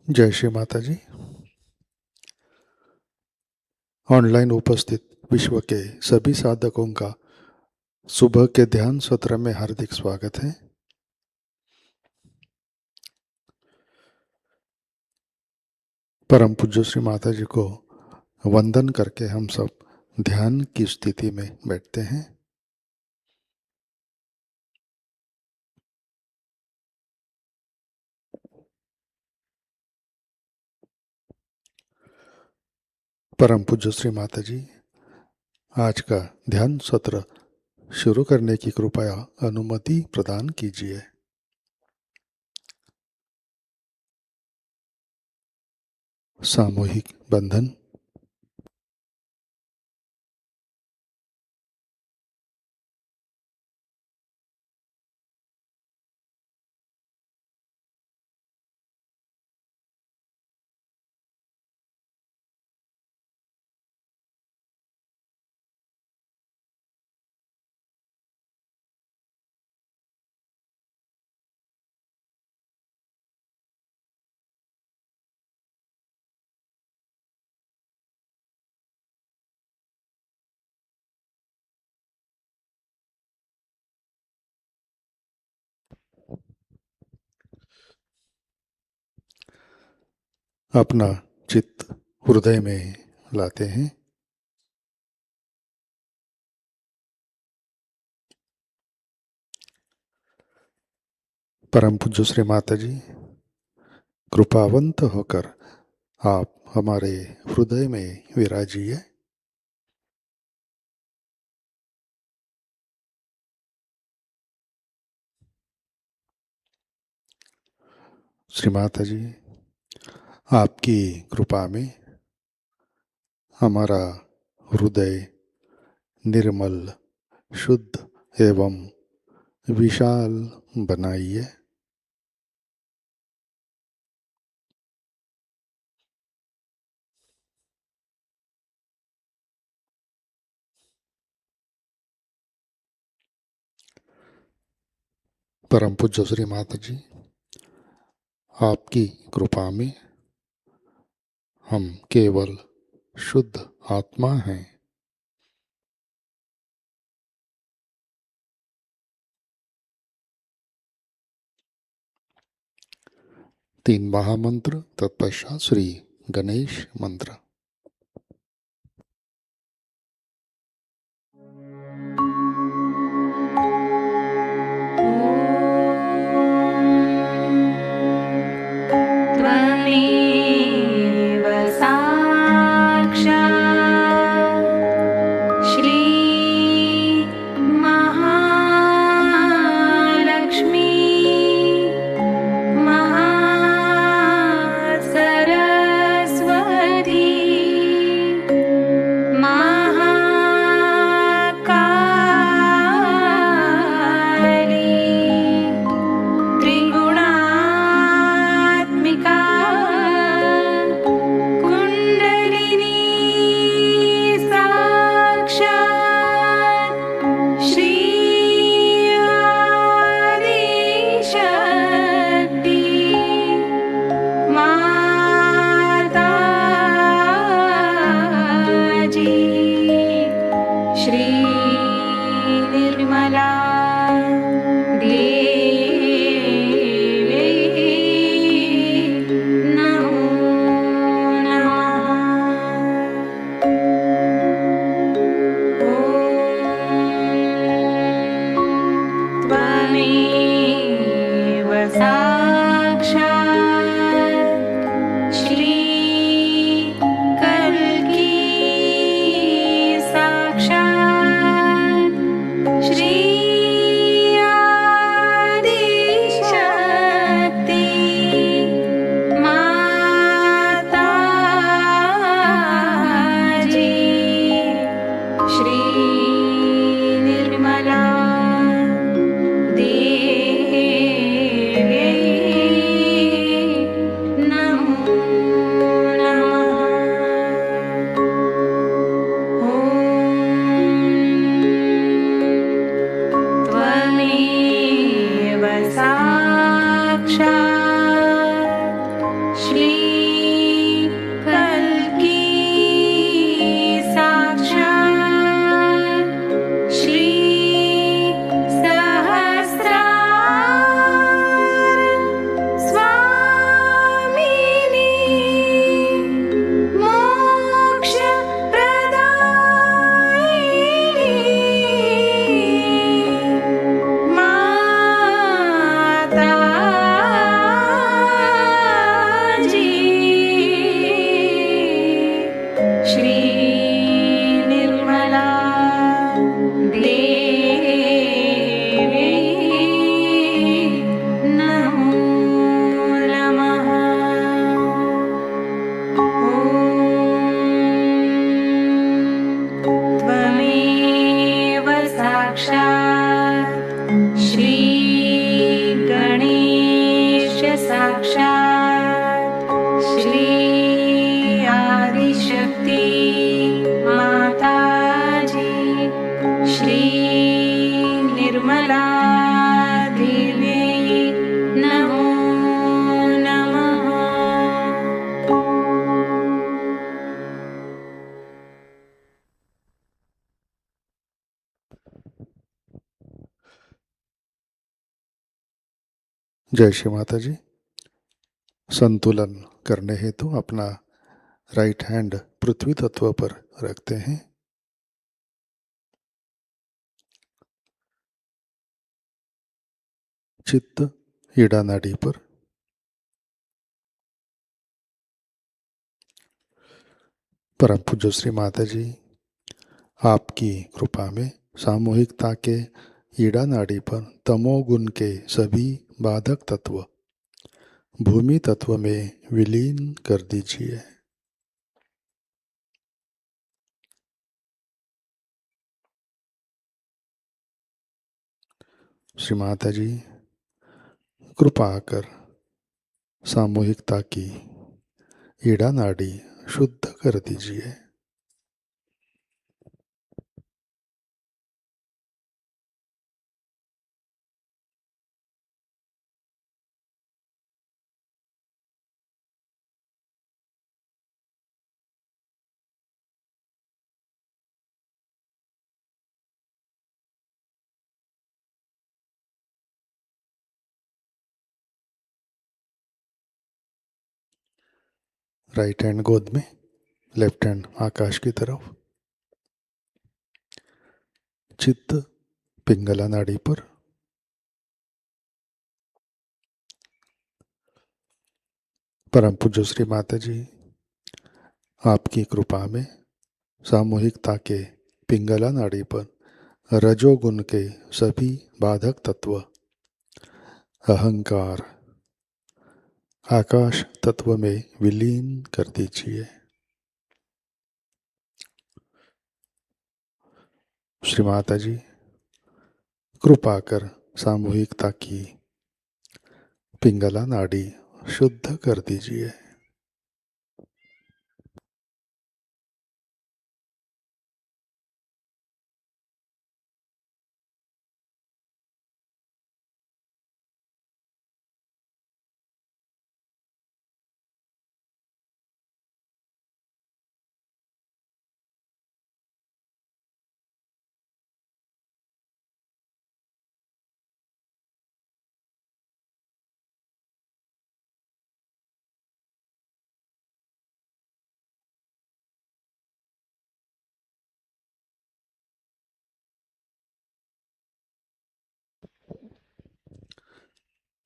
जय श्री माता जी। ऑनलाइन उपस्थित विश्व के सभी साधकों का सुबह के ध्यान सत्र में हार्दिक स्वागत है। परम पूज्य श्री माता जी को वंदन करके हम सब ध्यान की स्थिति में बैठते हैं। परम पूज्य श्री माता जी, आज का ध्यान सत्र शुरू करने की कृपया अनुमति प्रदान कीजिए। सामूहिक बंधन। अपना चित्त हृदय में लाते हैं। परम पूज्य श्री माता जी, कृपावंत होकर आप हमारे हृदय में विराजिए। श्री माता जी, आपकी कृपा में हमारा हृदय निर्मल, शुद्ध एवं विशाल बनाइए। परम पूज्य श्री माता जी, आपकी कृपा में हम केवल शुद्ध आत्मा हैं। तीन महामंत्र तत्पश्चात श्री गणेश मंत्र। साक्षात् श्री आदिशक्ति माताजी श्री निर्मला देवी नमो नमः। जय श्री माता जी। संतुलन करने हेतु अपना राइट हैंड पृथ्वी तत्व पर रखते हैं। चित्त ईड़ा नाड़ी पर। परम पूज्य श्री माता जी, आपकी कृपा में सामूहिकता के ईड़ा नाड़ी पर तमोगुण के सभी बाधक तत्व भूमि तत्व में विलीन कर दीजिए। श्री माता जी, कृपा कर सामूहिकता की ईड़ा नाड़ी शुद्ध कर दीजिए। राइट हैंड गोद में, लेफ्ट हैंड आकाश की तरफ। चित्त पिंगला नाड़ी पर। परम पूज्य श्री माता जी, आपकी कृपा में सामूहिकता के पिंगला नाड़ी पर रजोगुण के सभी बाधक तत्व अहंकार आकाश तत्व में विलीन कर दीजिए। श्री माता जी, कृपा कर सामूहिकता की पिंगला नाड़ी शुद्ध कर दीजिए।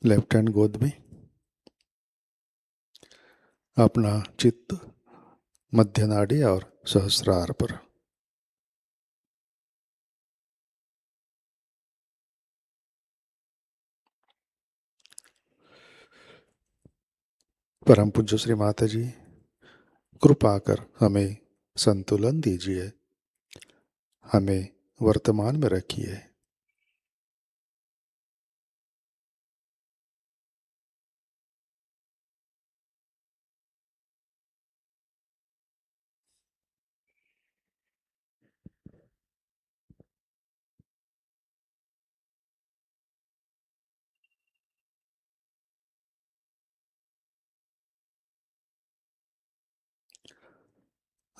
लेफ्ट हैंड गोद में, अपना चित्त मध्य नाड़ी और सहस्रार पर। परम पूज्य श्री माता जी, कृपा कर हमें संतुलन दीजिए, हमें वर्तमान में रखिए।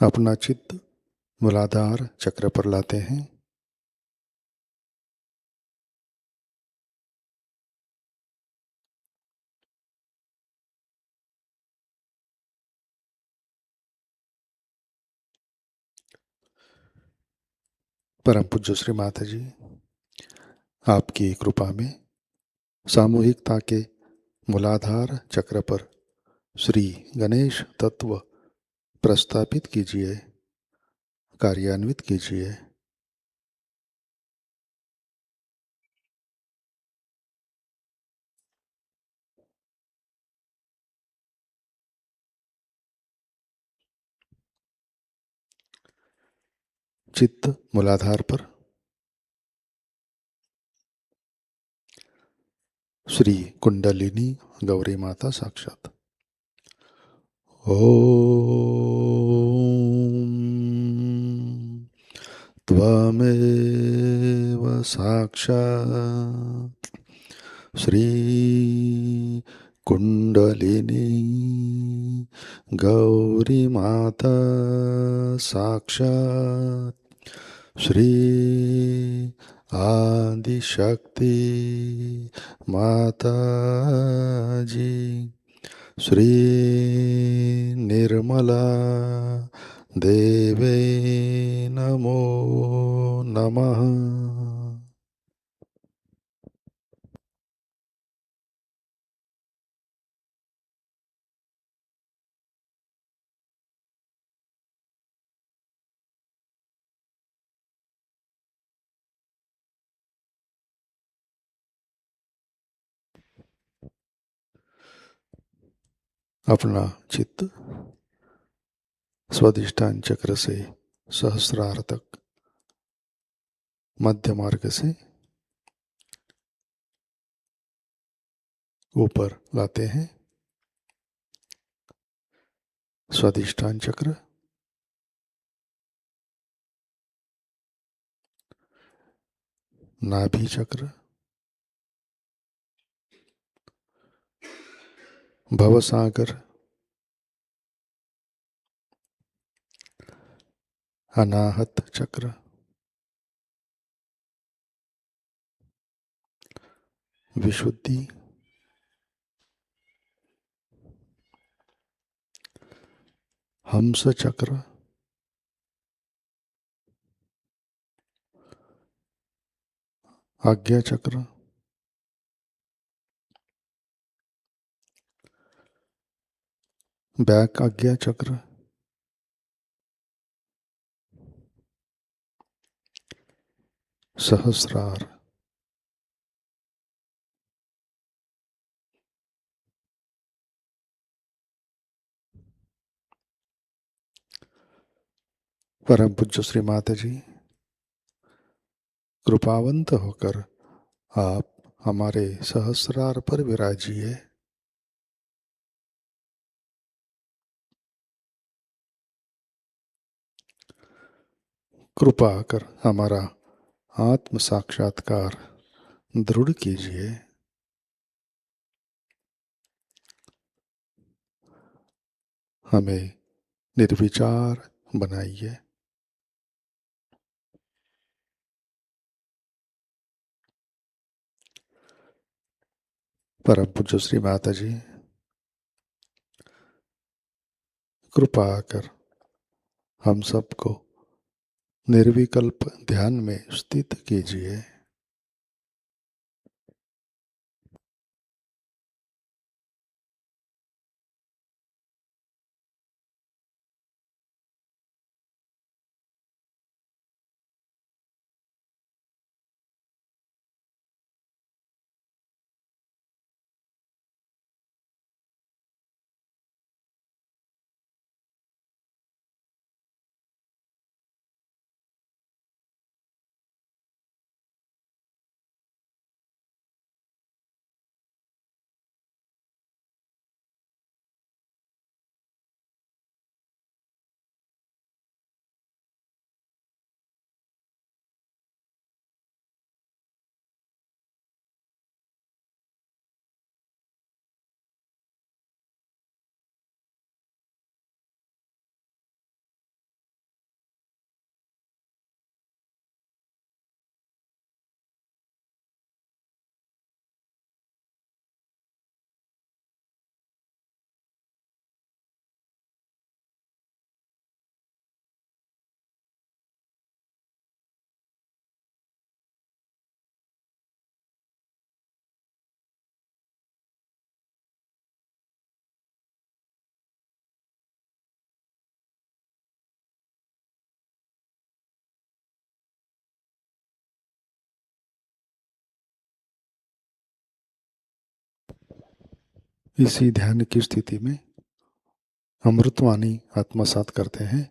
अपना चित्त मूलाधार चक्र पर लाते हैं। परम पूज्य श्री माता जी, आपकी कृपा में सामूहिकता के मूलाधार चक्र पर श्री गणेश तत्व प्रस्थापित कीजिए, कार्यान्वित कीजिए। चित्त मूलाधार पर। श्री कुंडलिनी गौरी माता साक्षात। ओम त्वमेव साक्षात् श्री कुंडलिनी गौरी माता साक्षात् श्री आदिशक्ति माताजी श्री निर्मला देवे नमो नमः। अपना चित्त स्वादिष्ठान चक्र से सहस्रार तक मध्य मार्ग से ऊपर लाते हैं। स्वादिष्ठान चक्र, नाभि चक्र, भवसागर, अनाहत चक्र, विशुद्धि, हंस चक्र, आज्ञा चक्र, बैक आज्ञा चक्र, सहस्रार, परम पूज्य श्री माता जी कृपावंत होकर आप हमारे सहस्रार पर विराजिए। कृपा कर हमारा आत्म साक्षात्कार दृढ़ कीजिए। हमें निर्विचार बनाइए। परम पूज्य श्री माता जी कृपा कर हम सबको निर्विकल्प ध्यान में स्थित कीजिए। इसी ध्यान की स्थिति में अमृतवाणी आत्मसात करते हैं।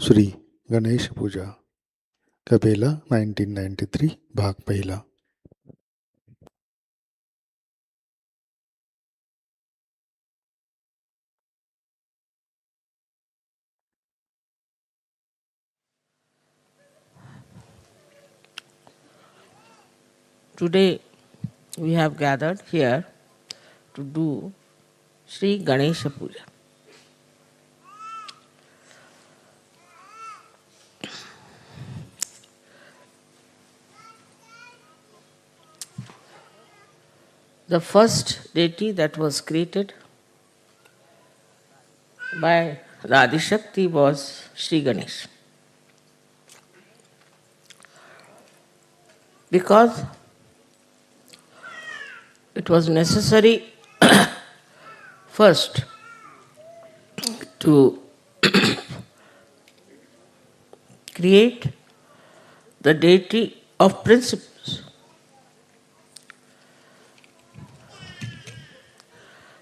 श्री गणेश पूजा, कबेला 1993, भाग पहला। Today we have gathered here to do Shri Ganesha Puja. The first deity that was created by the Adishakti was Shri Ganesha. Because it was necessary first to create the deity of principles.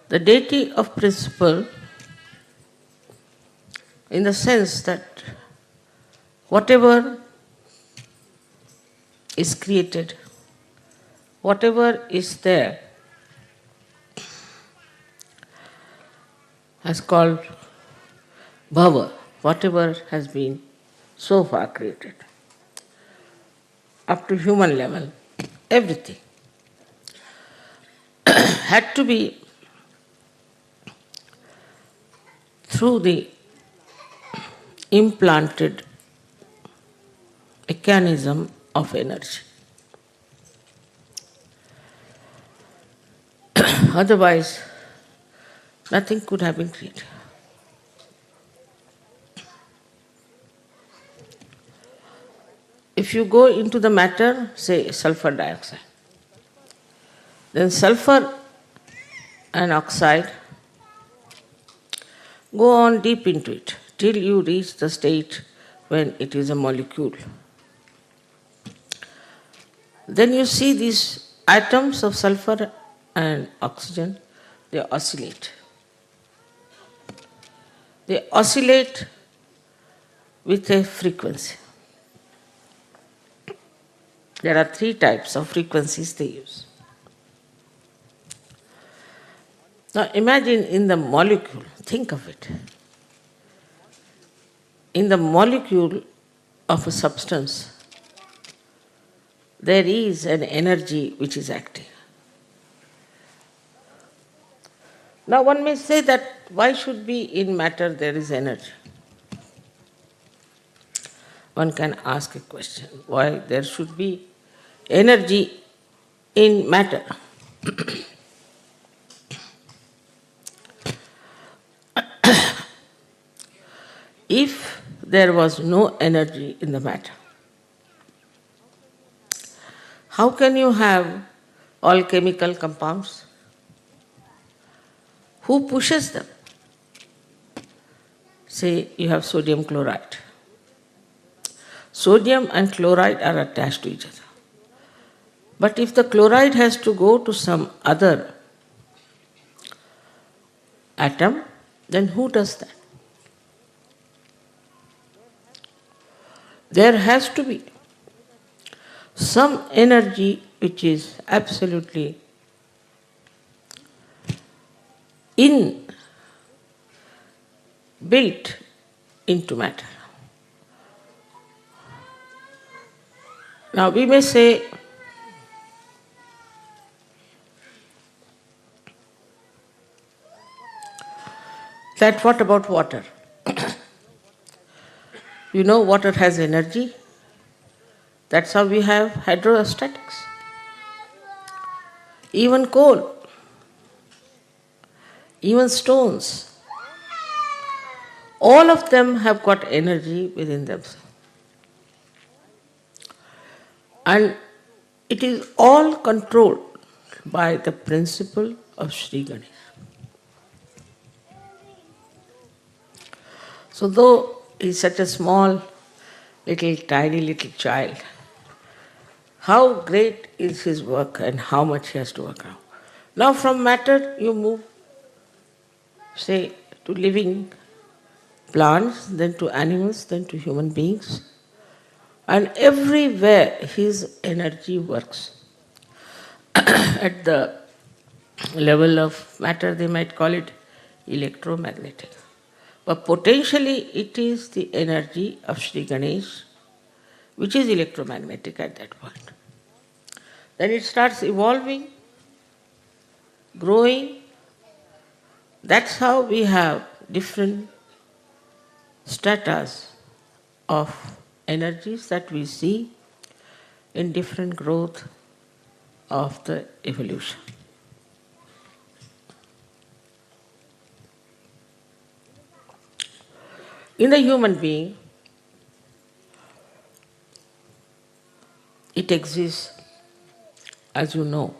The deity of principle in the sense that whatever is created, whatever is there, as called bhava, whatever has been so far created, up to human level, everything had to be through the implanted mechanism of energy. Otherwise, nothing could have been created. If you go into the matter, say sulfur dioxide, then sulfur and oxide go on deep into it till you reach the state when it is a molecule. Then you see these atoms of sulfur and oxygen, they oscillate. They oscillate with a frequency. There are 3 types of frequencies they use. Now imagine in the molecule, think of it. In the molecule of a substance, there is an energy which is acting. Now one may say that why should be in matter there is energy? One can ask a question, why there should be energy in matter? If there was no energy in the matter, how can you have all chemical compounds? Who pushes them? Say you have sodium chloride. Sodium and chloride are attached to each other. But if the chloride has to go to some other atom, then who does that? There has to be some energy which is absolutely built into matter. Now we may say that what about water? You know water has energy. That's how we have hydrostatics. Even coal, even stones, all of them have got energy within themselves. And it is all controlled by the principle of Shri Ganesha. So though he is such a small, tiny little child, how great is his work and how much he has to work out. Now from matter you move, say, to living plants, then to animals, then to human beings. And everywhere his energy works. At the level of matter they might call it electromagnetic. But potentially it is the energy of Shri Ganesh which is electromagnetic at that point. Then it starts evolving, growing. That's how we have different stratas of energies that we see in different growth of the evolution. In the human being, it exists, as you know,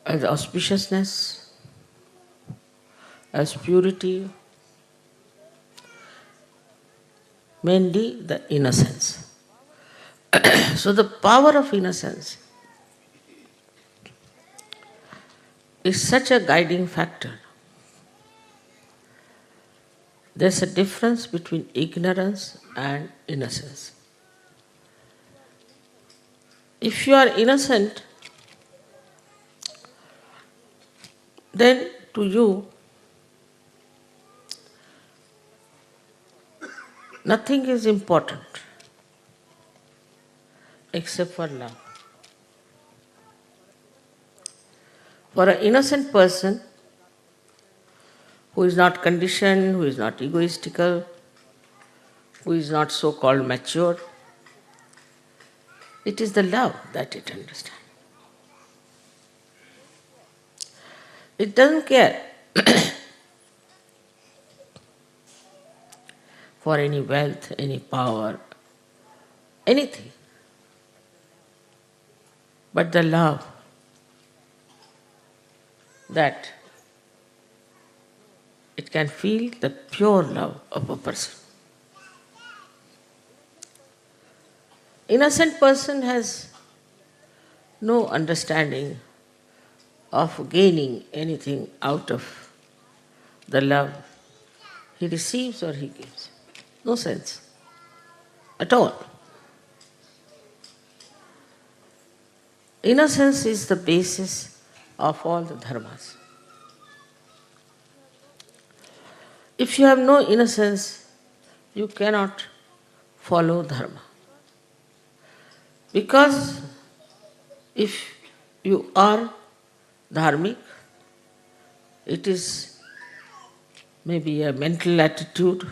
as auspiciousness, as purity, mainly the innocence. So the power of innocence is such a guiding factor. There's a difference between ignorance and innocence. If you are innocent, then to you, nothing is important except for love. For an innocent person who is not conditioned, who is not egoistical, who is not so-called mature, it is the love that it understands. It doesn't care for any wealth, any power, anything, but the love that it can feel, the pure love of a person. Innocent person has no understanding of gaining anything out of the love he receives or he gives. No sense at all. Innocence is the basis of all the dharmas. If you have no innocence, you cannot follow dharma. Because if you are dharmic, it is maybe a mental attitude,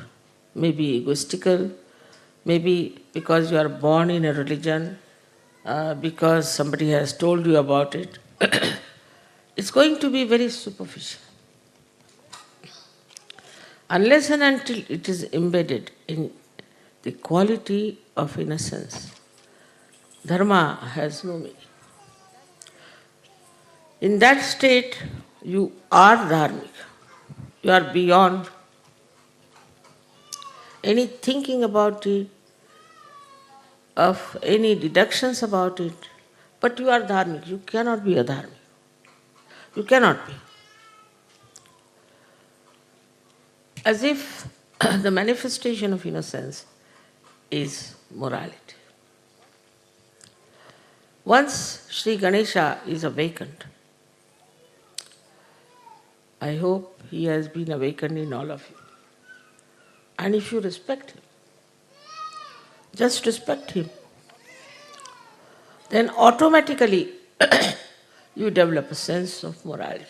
maybe egoistical, maybe because you are born in a religion, because somebody has told you about it. It's going to be very superficial. Unless and until it is embedded in the quality of innocence, dharma has no meaning. In that state, you are dharmic. You are beyond any thinking about it, of any deductions about it, but you are dharmic. You cannot be a dharmic. You cannot be. As if the manifestation of innocence is morality. Once Shri Ganesha is awakened, I hope he has been awakened in all of you. And if you respect him, just respect him, then automatically you develop a sense of morality.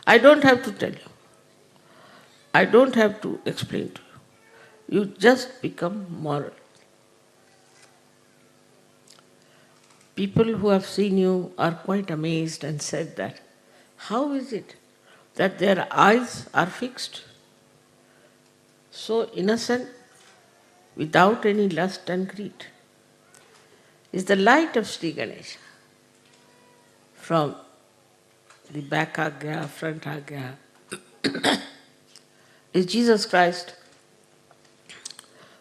I don't have to tell you. I don't have to explain to you. You just become moral. People who have seen you are quite amazed and said that, how is it that their eyes are fixed, so innocent, without any lust and greed? Is the light of Sri Ganesha from the back agya, front agya, is Jesus Christ,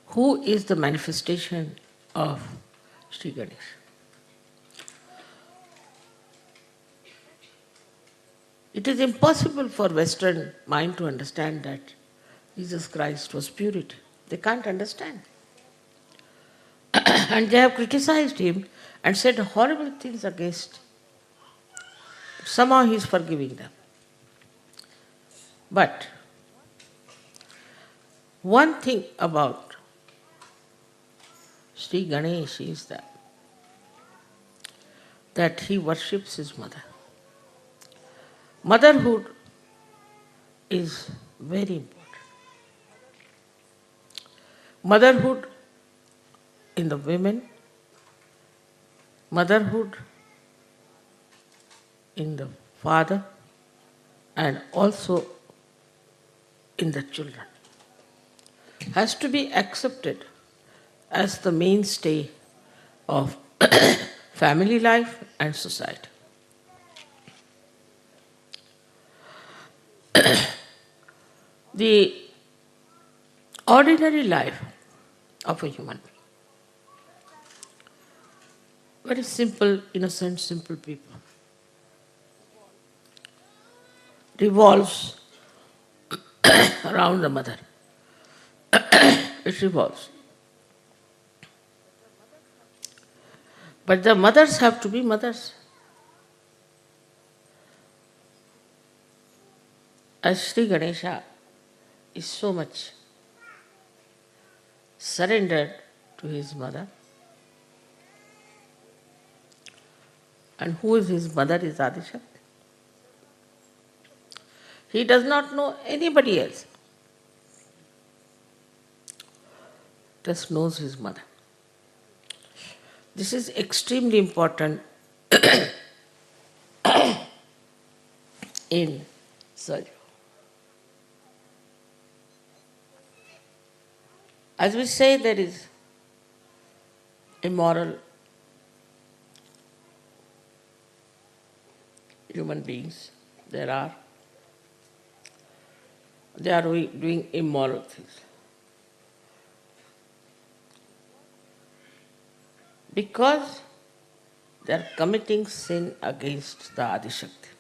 who is the manifestation of Sri Ganesha. It is impossible for Western mind to understand that Jesus Christ was purity. They can't understand. And they have criticized him and said horrible things against him. Somehow he is forgiving them. But one thing about Sri Ganesha is that that he worships his mother. Motherhood is very important. Motherhood in the women, motherhood in the father, and also in the children, has to be accepted as the mainstay of family life and society. The ordinary life of a human being, very simple, innocent, simple people, revolves around the mother. It revolves. But the mothers have to be mothers. As Shri Ganesha is so much surrendered to his mother, and who is his mother is Adishakti. He does not know anybody else, just knows his mother. This is extremely important in Sahajayoga. As we say, there is immoral human beings. They are doing immoral things. Because they are committing sin against the Adishakti.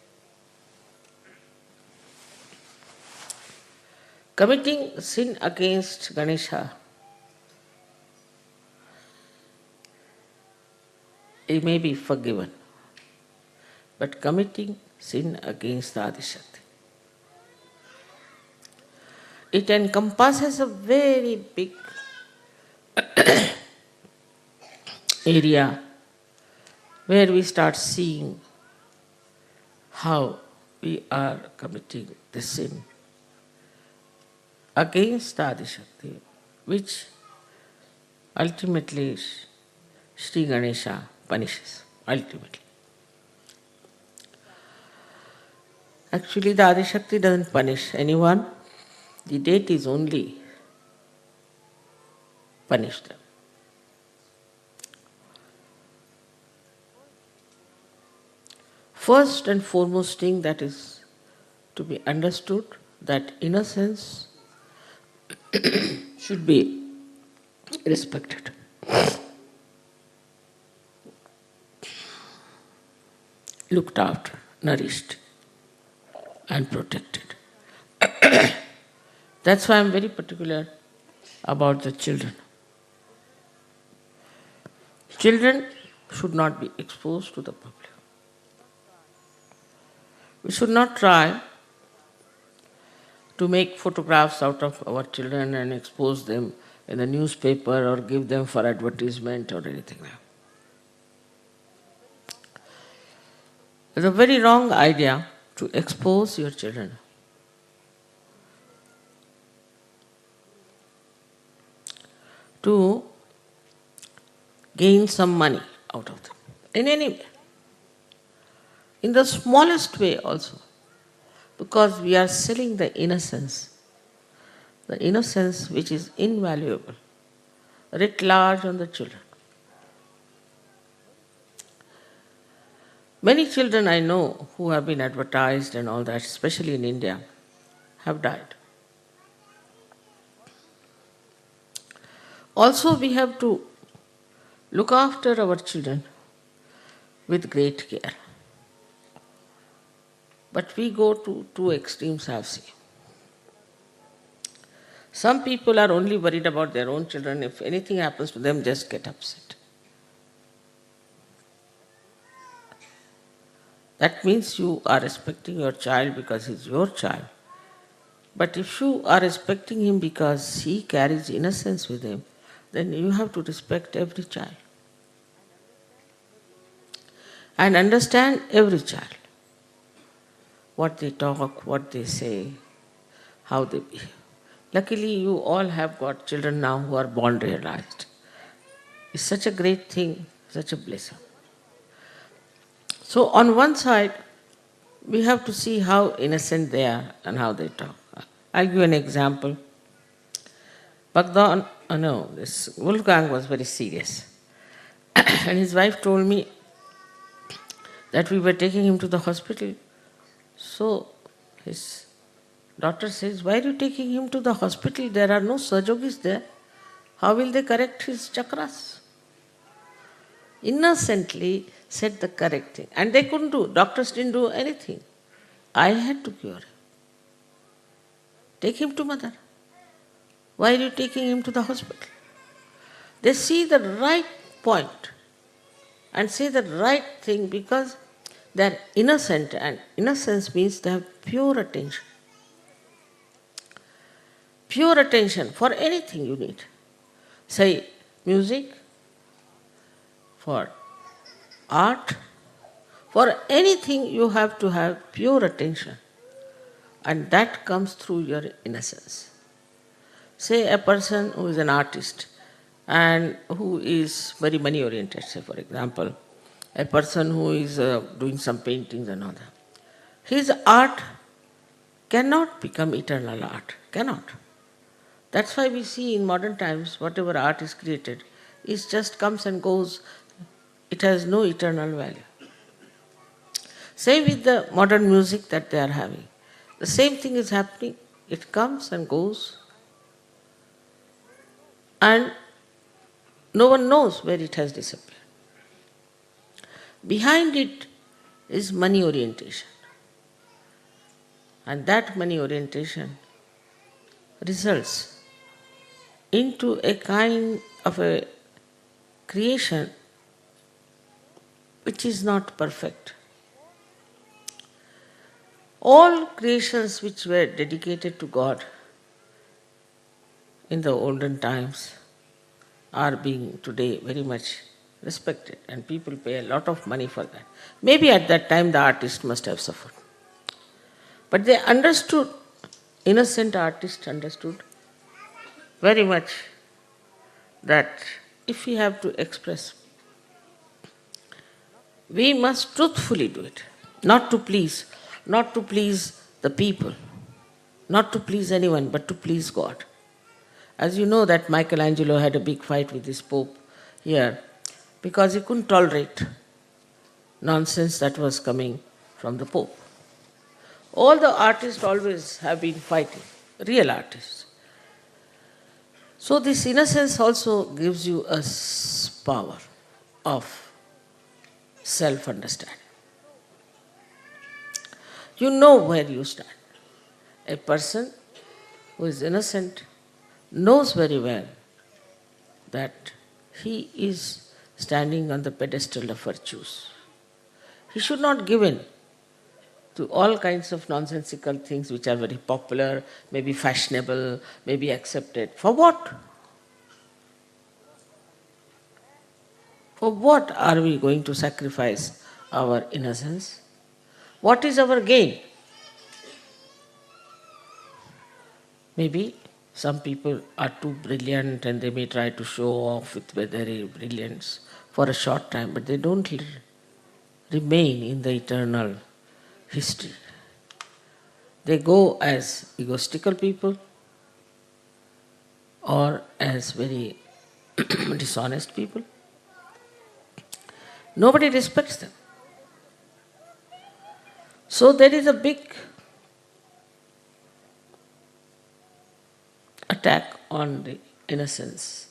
Committing sin against Ganesha, it may be forgiven. But committing sin against the Adishakti, it encompasses a very big area where we start seeing how we are committing the sin against the Adishakti, which ultimately Shri Ganesha punishes, ultimately. Actually, the Adishakti doesn't punish anyone. The deities only punish them. First and foremost thing that is to be understood, that innocence should be respected. Looked after, nourished, and protected. That's why I'm very particular about the children. Children should not be exposed to the public. We should not try to make photographs out of our children and expose them in the newspaper or give them for advertisement or anything like that. It's a very wrong idea to expose your children. To gain some money out of them, in any way. In the smallest way also, because we are selling the innocence which is invaluable, writ large on the children. Many children I know who have been advertised and all that, especially in India, have died. Also, we have to look after our children with great care. But we go to two extremes, I have seen. Some people are only worried about their own children. If anything happens to them, just get upset. That means you are respecting your child because he's your child. But if you are respecting him because he carries innocence with him, then you have to respect every child. and understand every child. What they talk, what they say, how they behave. Luckily, you all have got children now who are born realized. It's such a great thing, such a blessing. So on one side, we have to see how innocent they are and how they talk. I'll give you an example. This Wolfgang was very serious. And his wife told me that we were taking him to the hospital. So his daughter says, "Why are you taking him to the hospital? There are no surgeons there. How will they correct his chakras?" Innocently said the correct thing. And they couldn't do. Doctors didn't do anything. I had to cure him. Take him to mother. Why are you taking him to the hospital? They see the right point and say the right thing because they're innocent, and innocence means they have pure attention. Pure attention for anything you need. Say music, for art, for anything you have to have pure attention. And that comes through your innocence. Say a person who is an artist and who is very money oriented, say for example, a person who is doing some paintings and all that. His art cannot become eternal art, cannot. That's why we see in modern times whatever art is created, it just comes and goes, it has no eternal value. Same with the modern music that they are having. The same thing is happening, it comes and goes, and no one knows where it has disappeared. Behind it is money orientation. And that money orientation results into a kind of a creation which is not perfect. All creations which were dedicated to God in the olden times are being today very much respected, and people pay a lot of money for that. Maybe at that time the artist must have suffered. But they understood, innocent artists understood very much that if we have to express, we must truthfully do it, not to please the people, not to please anyone, but to please God. As you know that Michelangelo had a big fight with his Pope here because he couldn't tolerate nonsense that was coming from the Pope. All the artists always have been fighting, real artists. So this innocence also gives you a power of self-understanding. You know where you stand. A person who is innocent knows very well that he is standing on the pedestal of virtues. He should not give in to all kinds of nonsensical things which are very popular, maybe fashionable, maybe accepted. For what? For what are we going to sacrifice our innocence? What is our gain? Maybe some people are too brilliant and they may try to show off with their brilliance for a short time, but they don't remain in the eternal history. They go as egoistical people or as very dishonest people. Nobody respects them. So there is a big attack on the innocence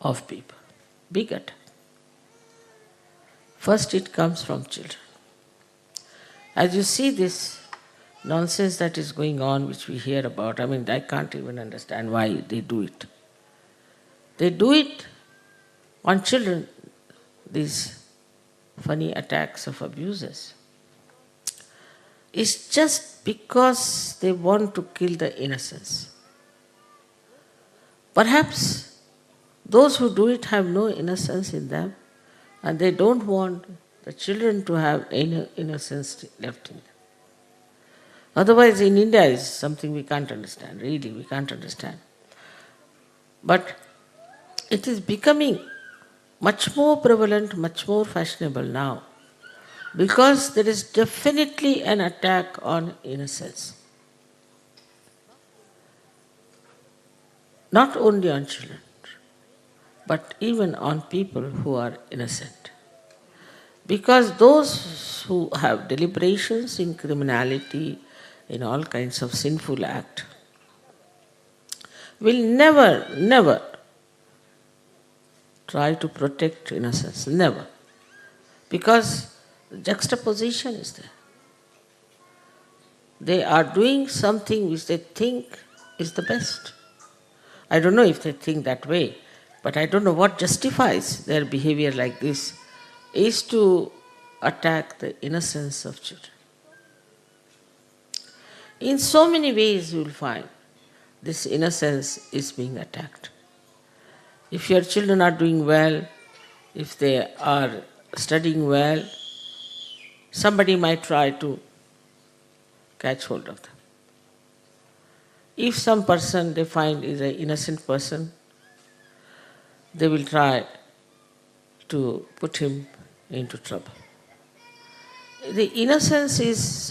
of people. Big attack. First it comes from children. As you see this nonsense that is going on, which we hear about, I can't even understand why they do it. They do it on children, these funny attacks of abusers. It's just because they want to kill the innocence. Perhaps those who do it have no innocence in them, And they don't want the children to have innocence left in them. Otherwise, in India is something we can't understand, really, we can't understand. But it is becoming much more prevalent, much more fashionable now, because there is definitely an attack on innocence. Not only on children, but even on people who are innocent. Because those who have deliberations in criminality, in all kinds of sinful act, will never, never try to protect innocence, never. Because the juxtaposition is there. They are doing something which they think is the best. I don't know if they think that way, but I don't know what justifies their behavior like this, is to attack the innocence of children. In so many ways you will find this innocence is being attacked. If your children are doing well, if they are studying well, somebody might try to catch hold of them. If some person they find is an innocent person, they will try to put him into trouble. The innocence is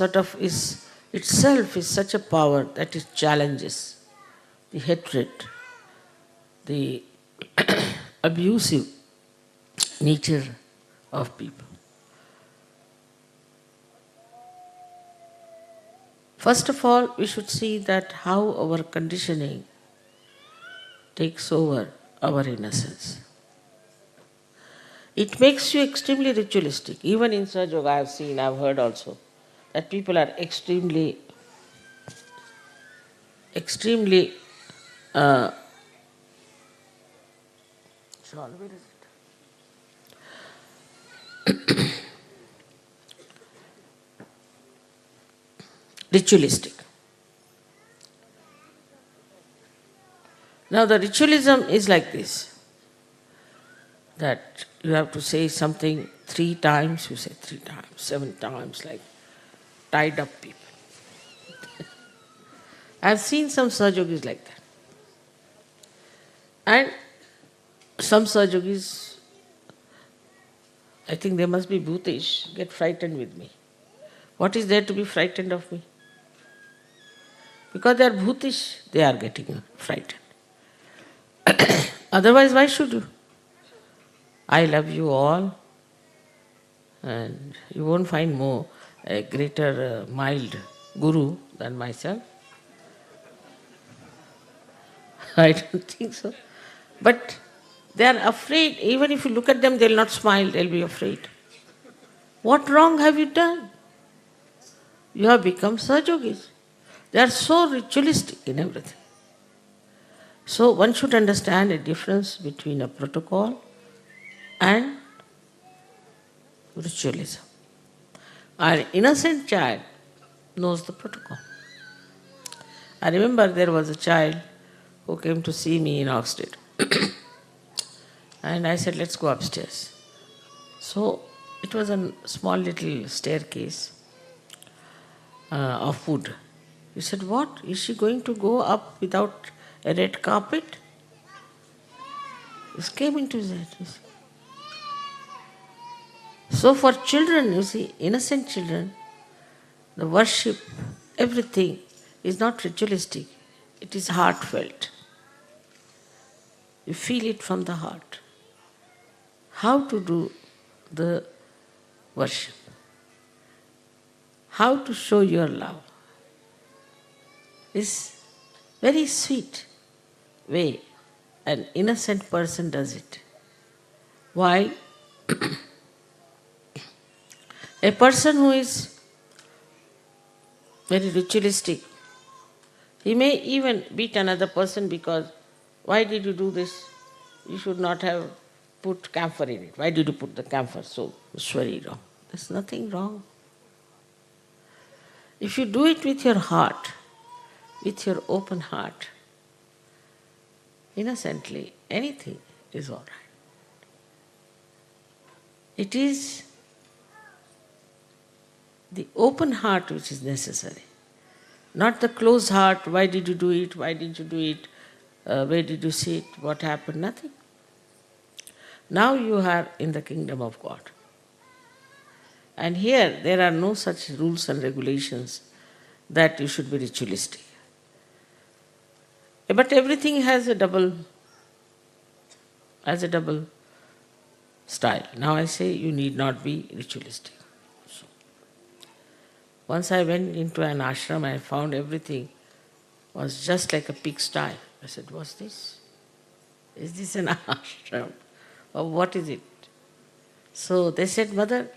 itself is such a power that it challenges the hatred, the abusive nature of people. First of all, we should see that how our conditioning takes over our innocence. It makes you extremely ritualistic. Even in Sahajayoga I have seen, I have heard also, that people are extremely Sean, where is it? Ritualistic. Now the ritualism is like this, that you have to say something 3 times, you say 3 times, 7 times, like tied up people. I have seen some Sahajogis like that. And some Sahajogis, I think they must be bhutish, get frightened with me. What is there to be frightened of me? Because they are bhutish, they are getting frightened. Otherwise, why should you? I love you all, and you won't find a greater mild guru than myself. I don't think so. But they are afraid. Even if you look at them, they'll not smile, they'll be afraid. What wrong have you done? You have become Sahajogis. They are so ritualistic in everything. So one should understand a difference between a protocol and ritualism. An innocent child knows the protocol. I remember there was a child who came to see me in Oxted. And I said, let's go upstairs. So it was a small little staircase of wood. He said, what? Is she going to go up without a red carpet? This came into his head. You see. So for children, you see, innocent children, the worship, everything is not ritualistic. It is heartfelt. You feel it from the heart. How to do the worship. How to show your love is very sweet way an innocent person does it. While a person who is very ritualistic, he may even beat another person because, why did you do this? You should not have put camphor in it. Why did you put the camphor? So it's very wrong. There's nothing wrong. If you do it with your heart, with your open heart, innocently, anything is all right. It is the open heart which is necessary, not the closed heart. Why did you do it? Why did you do it? Where did you see it? What happened? Nothing. Now you are in the kingdom of God. And here there are no such rules and regulations that you should be ritualistic. But everything has a double style. Now I say you need not be ritualistic. So, once I went into an ashram, I found everything was just like a pigsty. I said, what's this? Is this an ashram? Or what is it? So they said, Mother,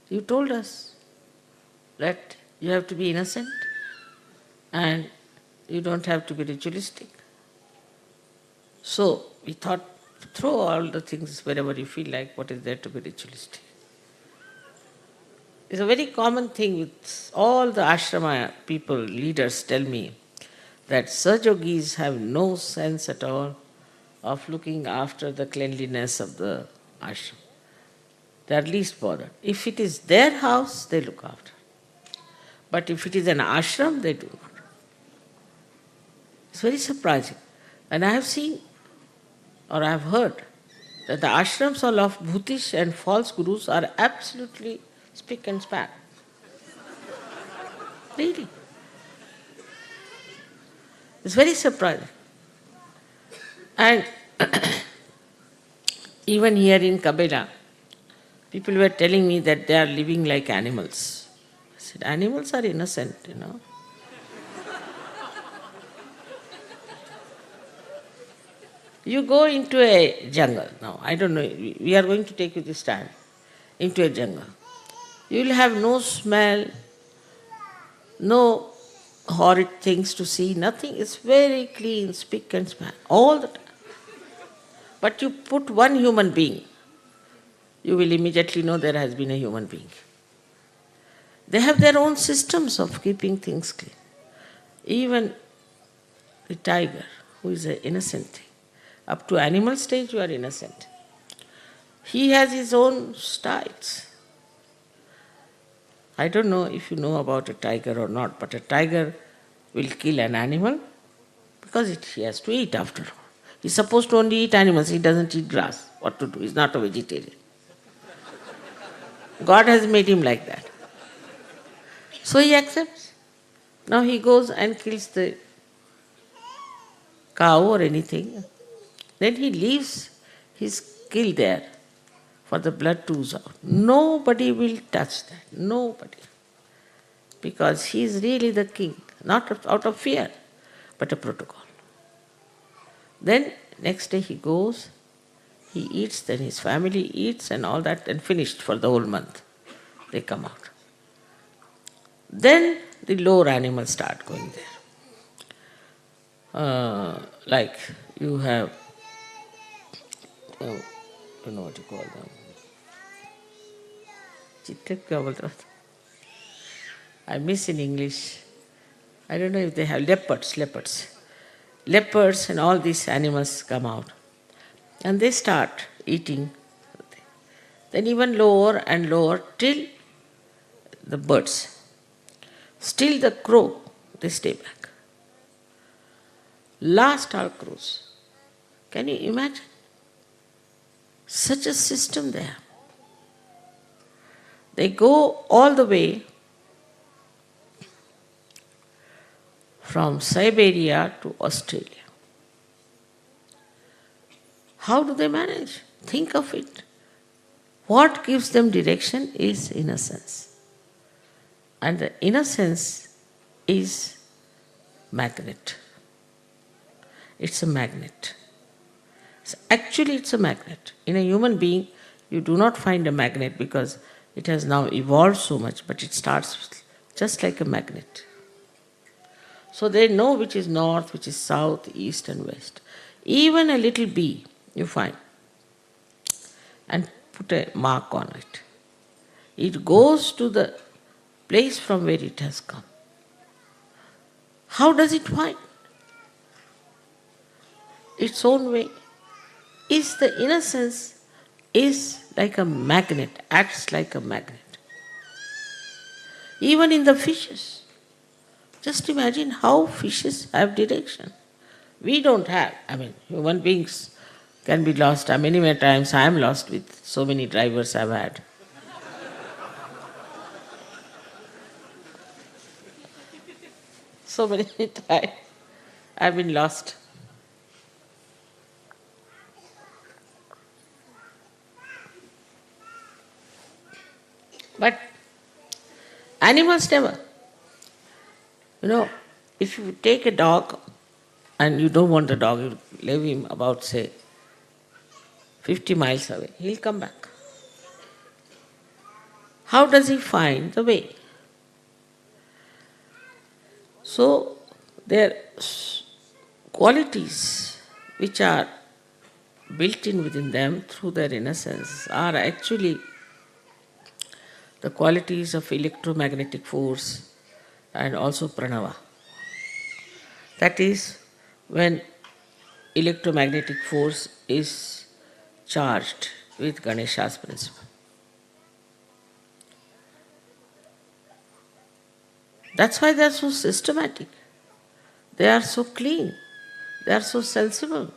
you told us that you have to be innocent and you don't have to be ritualistic. So we thought, throw all the things wherever you feel like, what is there to be ritualistic? It's a very common thing with all the ashrama people, leaders tell me that Sahajogis have no sense at all of looking after the cleanliness of the ashram. They are least bothered. If it is their house, they look after. But if it is an ashram, they do not. It's very surprising. And I have seen, or I have heard, that the ashrams of bhutish and false gurus are absolutely spick and span. Really. It's very surprising. And even here in Cabella, people were telling me that they are living like animals. I said, animals are innocent, You go into a jungle now, I don't know, we are going to take you this time, into a jungle. You will have no smell, no horrid things to see, nothing. It's very clean, spick and span, all the time. But you put one human being, you will immediately know there has been a human being. They have their own systems of keeping things clean. Even the tiger, who is an innocent thing, up to animal stage you are innocent. He has his own styles. I don't know if you know about a tiger or not, but a tiger will kill an animal because he has to eat after all. He's supposed to only eat animals, he doesn't eat grass. What to do? He's not a vegetarian. God has made him like that. So he accepts. Now he goes and kills the cow or anything. Then he leaves his kill there for the blood to ooze out. Nobody will touch that. Nobody. Because he is really the king, not out of fear, but a protocol. Then next day he goes, he eats, then his family eats and all that, and finished for the whole month. They come out. Then the lower animals start going there. Like you have, you know what you call them. I miss in English. I don't know if they have leopards. Leopards and all these animals come out. And they start eating. Then even lower and lower till the birds. Still the crow, they stay back. Last are crows. Can you imagine? Such a system there. They go all the way from Siberia to Australia. How do they manage? Think of it. What gives them direction is innocence. And the innocence is magnet. It's a magnet. Actually, it's a magnet. In a human being, you do not find a magnet because it has now evolved so much, but it starts just like a magnet. So they know which is north, which is south, east and west. Even a little bee, you find, and put a mark on it. It goes to the place from where it has come. How does it find? Its own way. Is the innocence is like a magnet, acts like a magnet. Even in the fishes. Just imagine how fishes have direction. We don't have. I mean, human beings can be lost. Many times I am lost with so many drivers I've had. So many times I've been lost. But animals never. You know, if you take a dog and you don't want the dog, you leave him about, say, 50 miles away, he'll come back. How does he find the way? So, their qualities which are built in within them through their innocence are actually the qualities of electromagnetic force and also pranava. That is, when electromagnetic force is charged with Ganesha's principle. That's why they are so systematic. They are so clean. They are so sensible.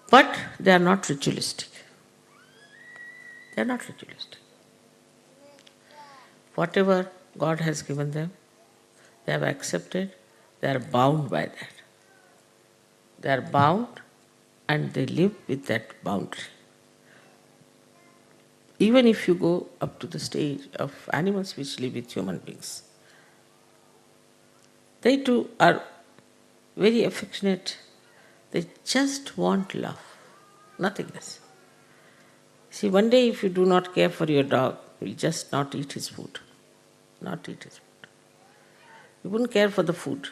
But they are not ritualistic. They are not ritualistic. Whatever God has given them, they have accepted, they are bound by that. They are bound and they live with that boundary. Even if you go up to the stage of animals which live with human beings, they too are very affectionate. They just want love, nothing else. See, one day if you do not care for your dog, he will just not eat his food. Not eat his food. You wouldn't care for the food.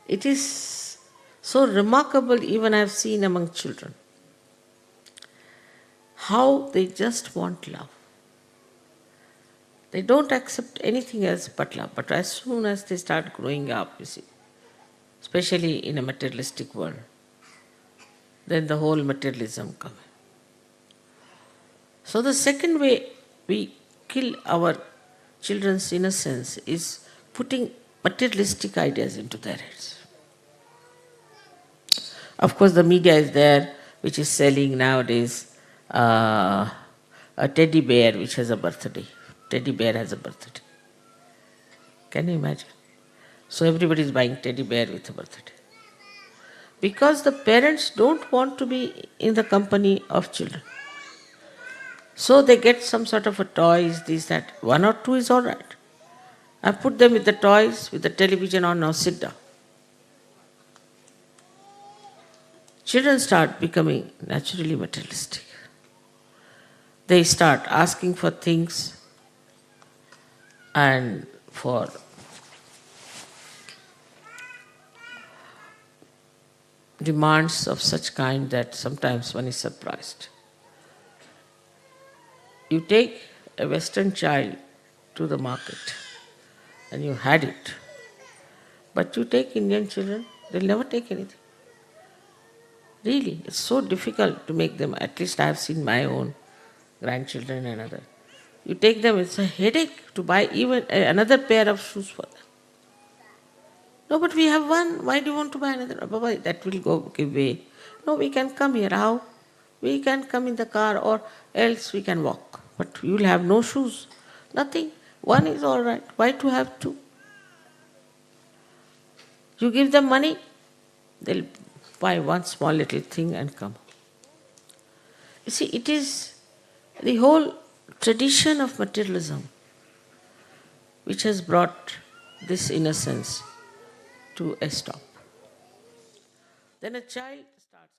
It is so remarkable, even I have seen among children, how they just want love. They don't accept anything else but love. But as soon as they start growing up, you see, especially in a materialistic world, then the whole materialism comes. So the second way we kill our children's innocence is putting materialistic ideas into their heads. Of course, the media is there, which is selling nowadays a teddy bear which has a birthday. Teddy bear has a birthday. Can you imagine? So everybody is buying teddy bear with a birthday. Because the parents don't want to be in the company of children. So they get some sort of a toys, this, that. One or two is all right. I put them with the toys, with the television on, now sit down. Children start becoming naturally materialistic. They start asking for things and for demands of such kind that sometimes one is surprised. You take a Western child to the market and you had it, but you take Indian children, they'll never take anything. Really, it's so difficult to make them, at least I have seen my own grandchildren and other. You take them, it's a headache to buy even another pair of shoes for them. No, but we have one, why do you want to buy another? Baba, that will go give way. No, we can come here. How? We can come in the car or else we can walk. But you will have no shoes, nothing. One is all right. Why to have two? You give them money, they'll buy one small little thing and come. You see, it is the whole tradition of materialism which has brought this innocence to a stop. Then a child starts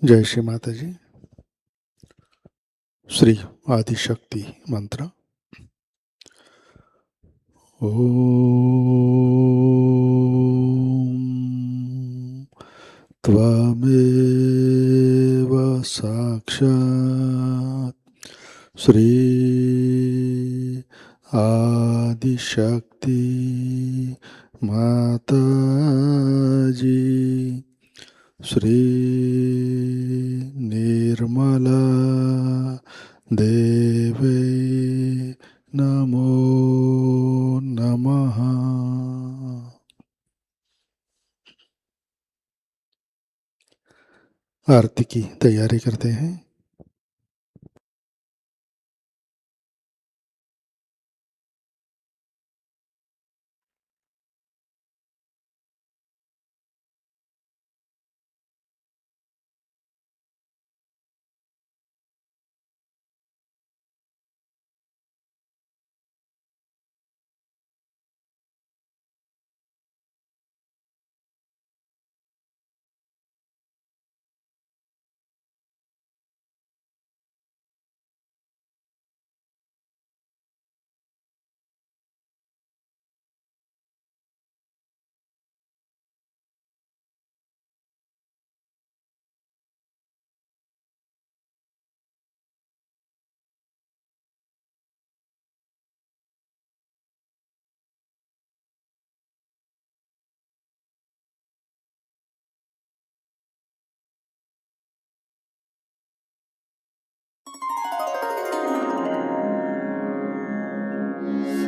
जय श्री माता जी। श्री आदिशक्ति मंत्र। ओम त्वमेव साक्षात् श्री आदिशक्ति माताजी श्री निर्मला देवे नमो नमः। आरती की तैयारी करते हैं।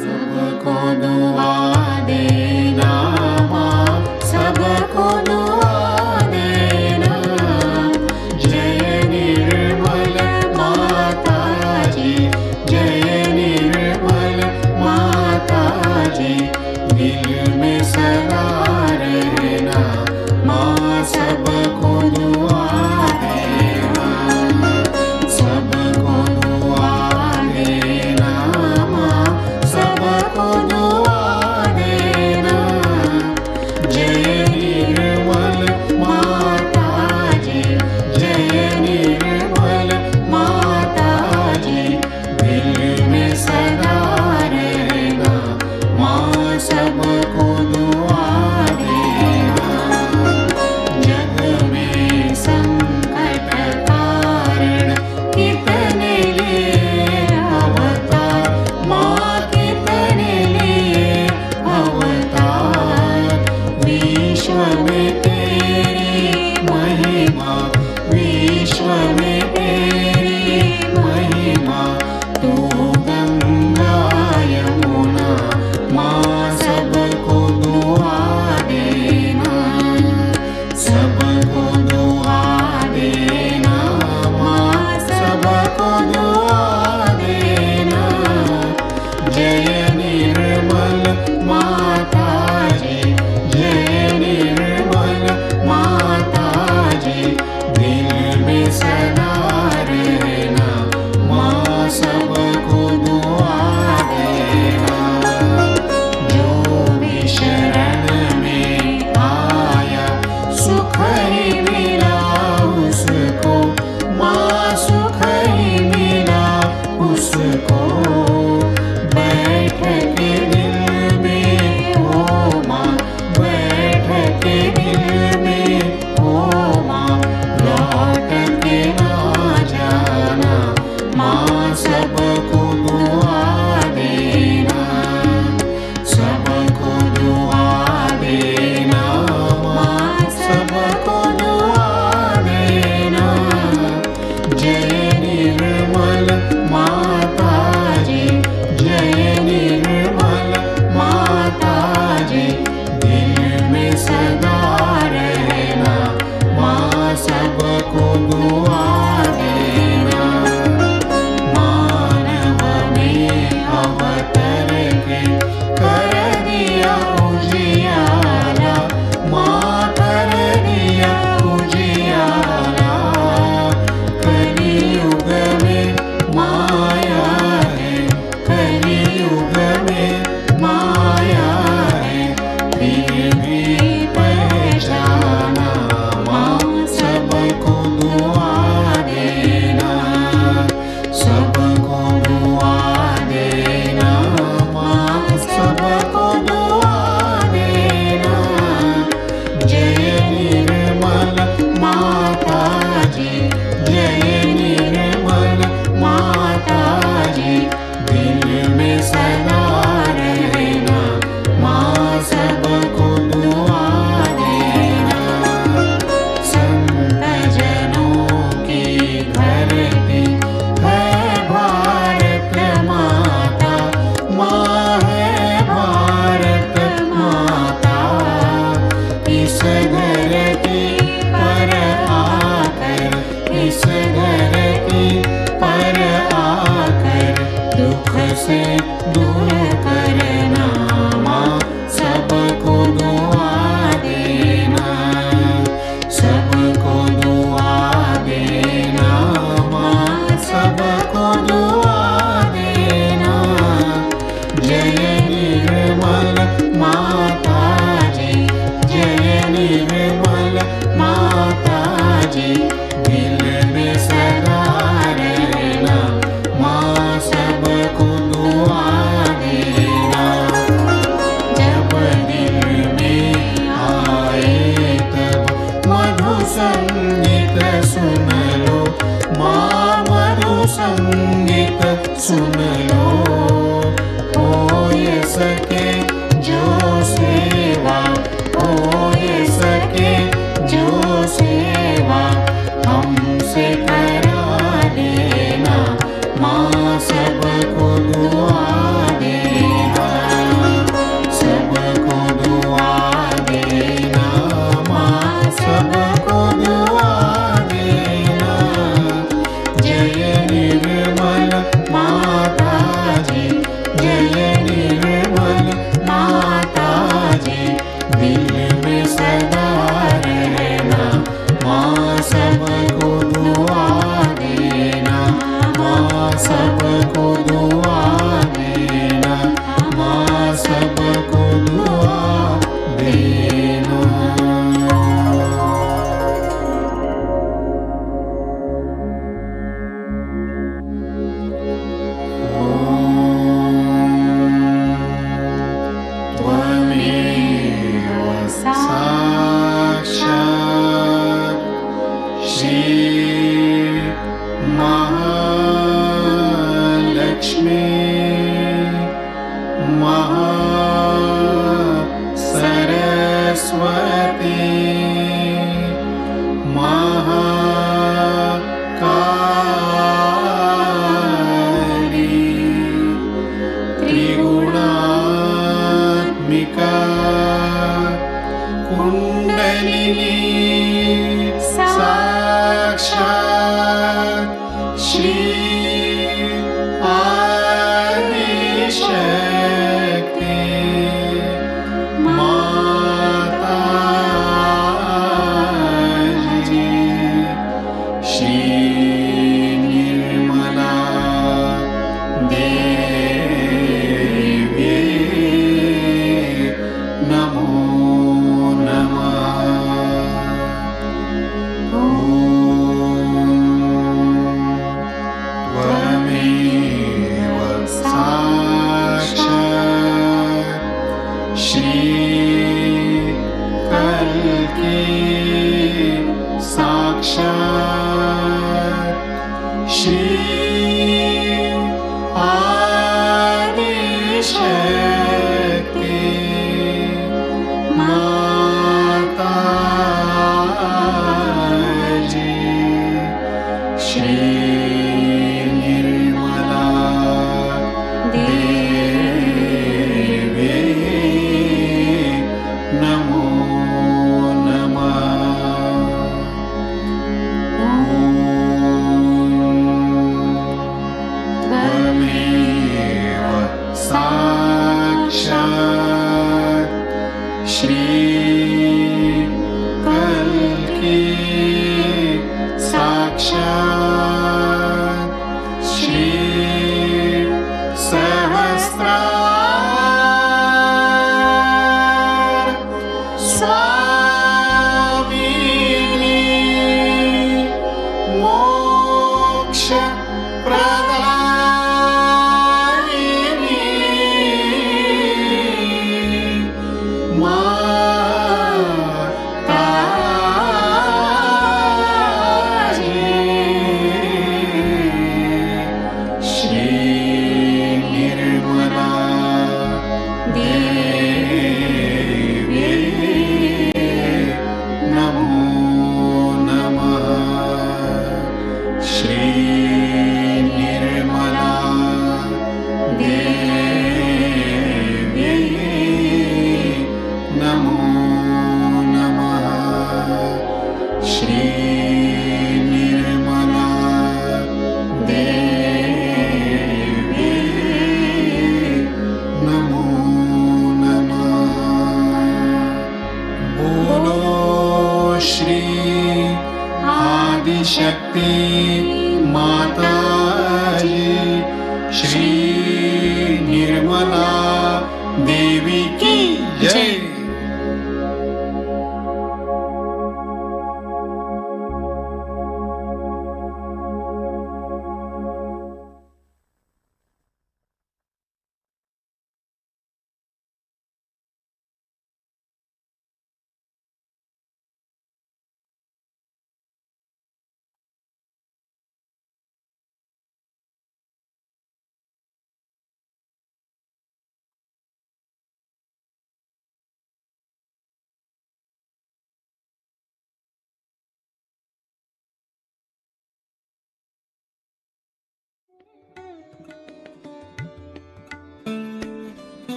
सबको दुआ देना माँ, सबको दुआ देना। जय निर्मल माता जी, जय निर्मल माता जी। दिल में सदा रहना माँ, सबको दुआ देना, सबको दुआ देना माँ, सबको दुआ देना। जय निर्मल माता जी, जय निर्मल माता जी। दिल में सदा रहना माँ, सबको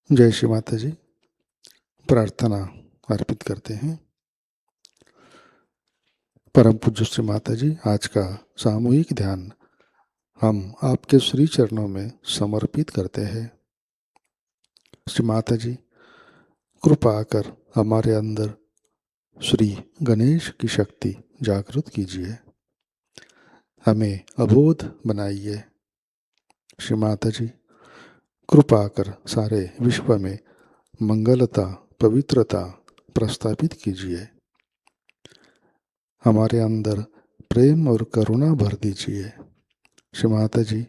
जय श्री माता जी। प्रार्थना अर्पित करते हैं। परम पूज्य श्री माता जी, आज का सामूहिक ध्यान हम आपके श्री चरणों में समर्पित करते हैं। श्री माता जी, कृपा कर हमारे अंदर श्री गणेश की शक्ति जागृत कीजिए, हमें अबोध बनाइए। श्री माता जी, कृपा कर सारे विश्व में मंगलता, पवित्रता प्रस्थापित कीजिए, हमारे अंदर प्रेम और करुणा भर दीजिए। श्री माता जी,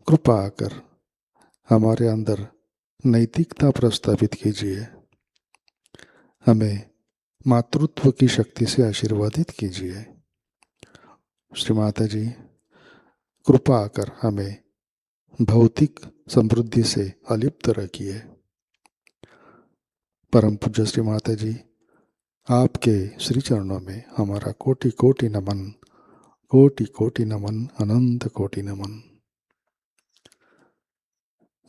कृपा कर हमारे अंदर नैतिकता प्रस्थापित कीजिए, हमें मातृत्व की शक्ति से आशीर्वादित कीजिए। श्री माता जी, कृपा कर हमें भौतिक समृद्धि से अलिप्त रखिए। परम पूज्य श्री माता जी, आपके श्री चरणों में हमारा कोटि कोटि नमन, कोटि कोटि नमन, अनंत कोटि नमन।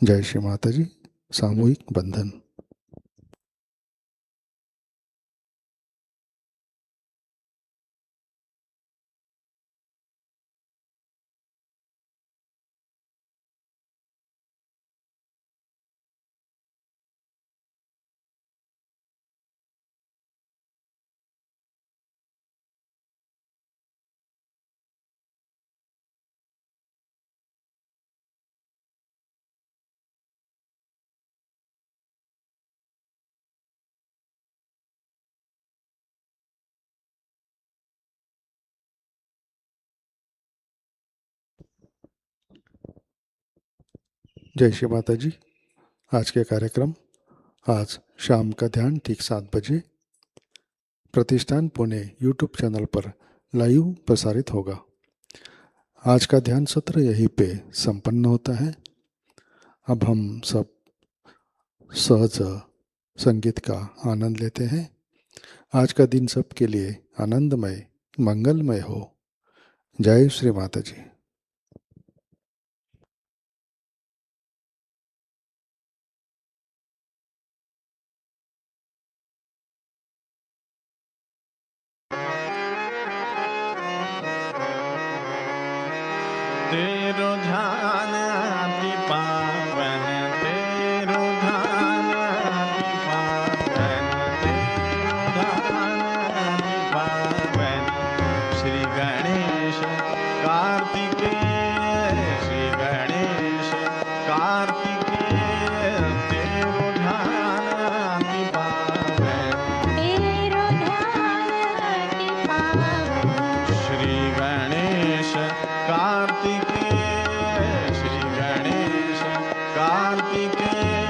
जय श्री माता जी। सामूहिक बंधन। जय श्री माता जी। आज के कार्यक्रम, आज शाम का ध्यान ठीक 7 बजे प्रतिष्ठान पुणे यूट्यूब चैनल पर लाइव प्रसारित होगा। आज का ध्यान सत्र यहीं पे संपन्न होता है। अब हम सब सहज संगीत का आनंद लेते हैं। आज का दिन सबके लिए आनंदमय, मंगलमय हो। जय श्री माता जी। तेरो ध्यान अति पावन, तेरो ध्यान अति पावन, तेरो ध्यान अति पावन। श्री गणेश कार्तिकेय, श्री गणेश कार्तिकेय, तेरो ध्यान अति पावन, तेरो ध्यान अति पावन। श्री गणेश कार्तिकेय, श्री गणेश कार्तिकेय,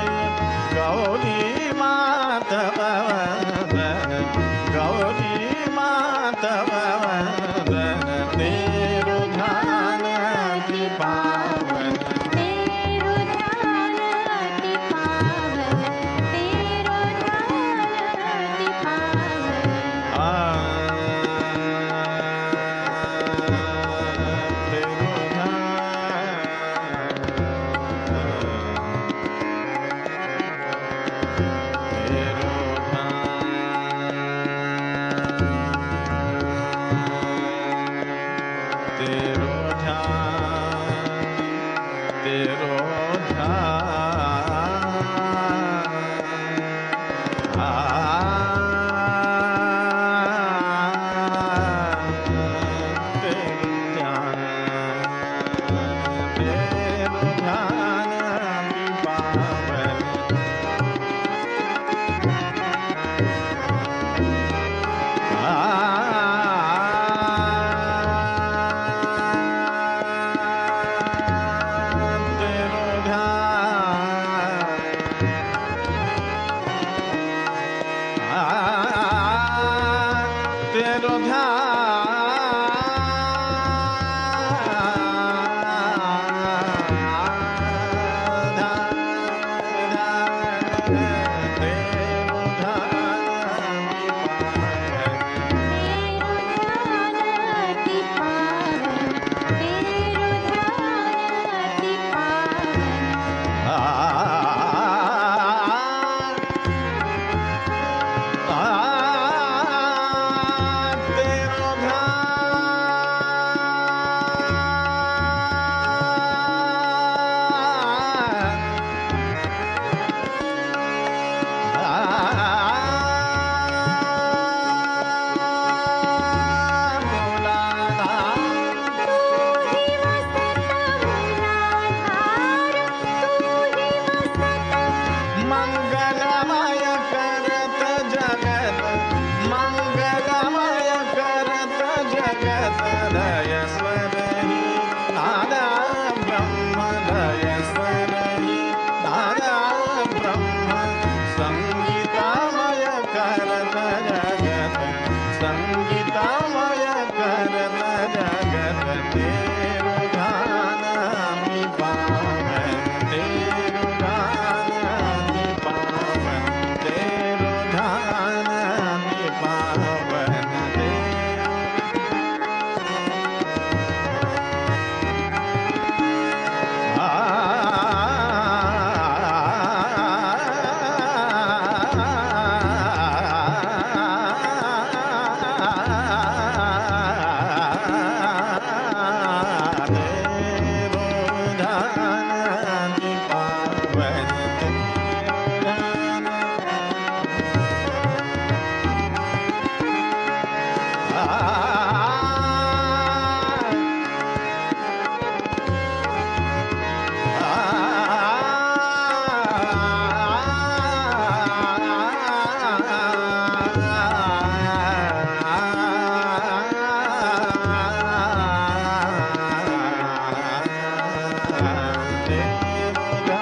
गौरी मातव वंदन, गौरी मातव वंदन, तेरो ध्यान अति पावन, तेरो ध्यान अति पावन, तेरो ध्यान अति पावन। मामय करन जगत तेरु ध्यान मी पावन तेरु ध्यान मी पावन तेरु ध्यान मी पावन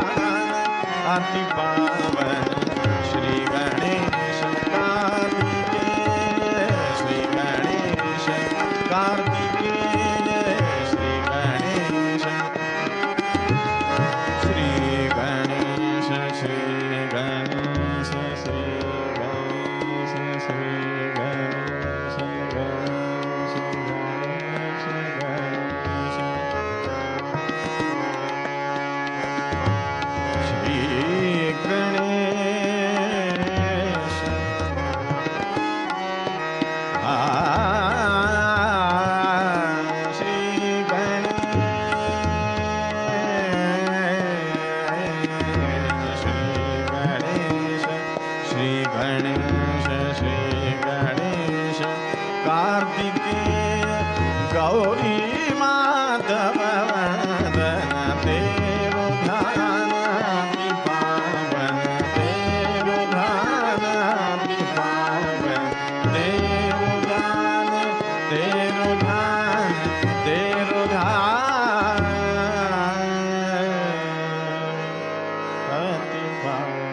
अति पावन श्री गणेश कार्तिकेय श्री गणेश कार्तिकेय श्री गणेश श्री गणेश श्री गणेश श्री गणेश श्री गणेश गणेश गणेश गणेश श्री गणेश श्री गणेश श्री गणेश श्री गणेश कार्तिकेय गौरी माधव वंदन तेरु ध्यान मी पावन तेरु ध्यान मी पावन तेरु ध्यान तेरु ध्यान तेरु ध्यान अति पावन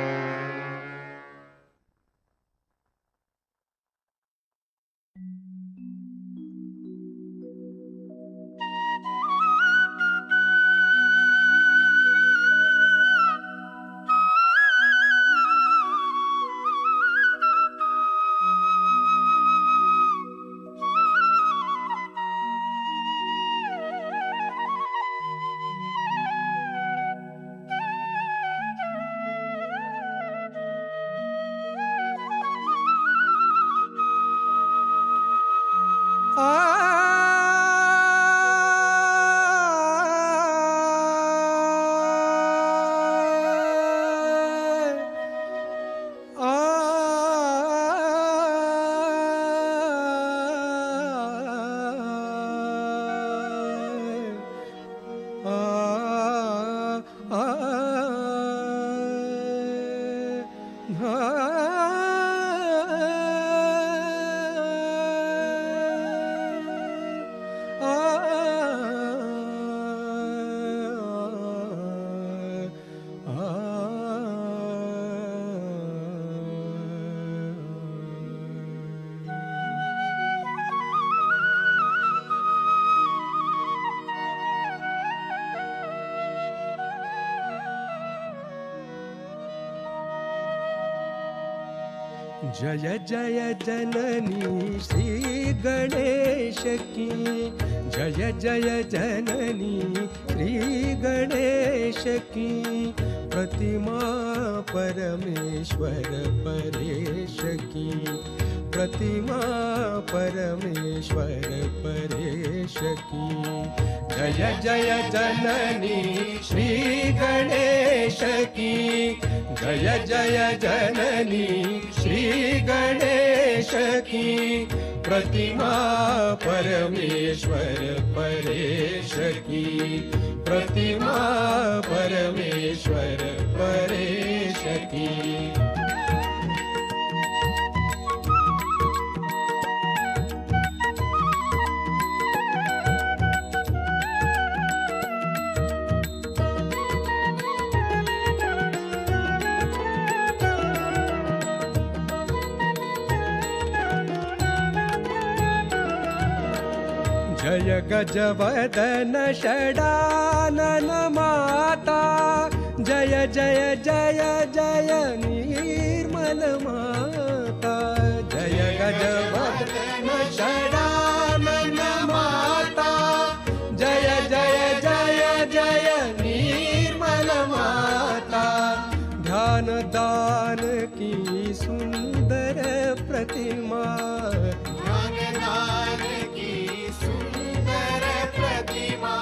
जय जय जननी श्री गणेश की जय जय जननी श्री गणेश की प्रतिमा परमेश्वर परेश की प्रतिमा परमेश्वर परेश की जय जय जननी श्री गणेश की जय जय जननी श्री गणेश की प्रतिमा परमेश्वर परेश की प्रतिमा परमेश्वर परेश की जय गजवदन षडानन माता, जय जय जय जय निर्मल माता। जय गजवदन षडानन माता, जय जय जय जय निर्मल माता। ध्यान दान की सुंदर प्रतिमा, ध्यान दान की सुंदर प्रतिमा।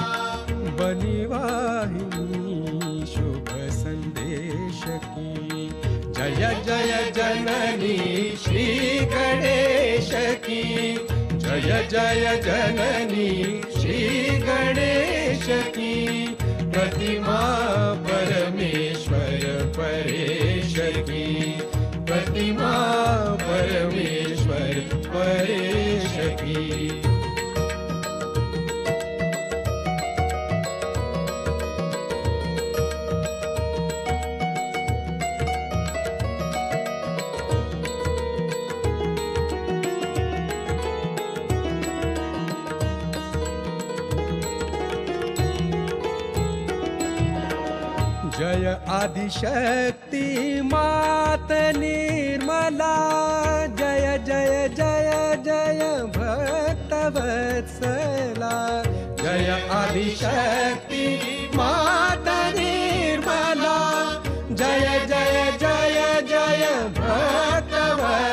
बनी वाहिनी शुभ संदेश की, जय जय जननी श्री गणेश की। जय जय जननी श्री गणेश की। प्रतिमा परमेश्वर परेश की, प्रतिमा परमेश्वर परेश की। जय आदिशक्ति मात निर्मला, जय जय जय जय भक्तवत्सला। जय आदिशक्ति मात निर्मला, जय जय जय जय भक्तवत्सला।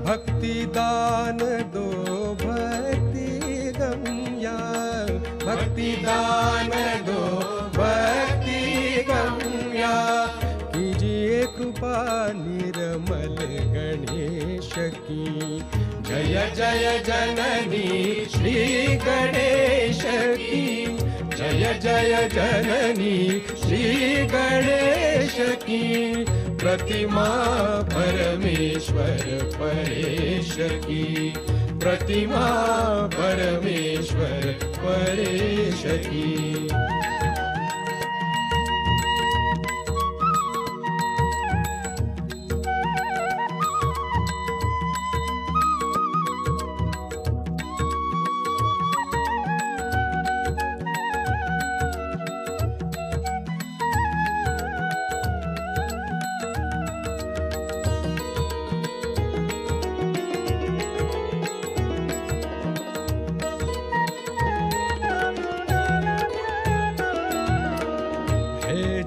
भक्ति दान दो भक्ति गम्या, भक्ति दान दो भक्ति गम्या। कीजिए कृपा निर्मल गणेश की। जय जय जननी श्री गणेश की। जय जय जननी श्री गणेश की। प्रतिमा परमेश्वर परेश की, प्रतिमा परमेश्वर परेश की।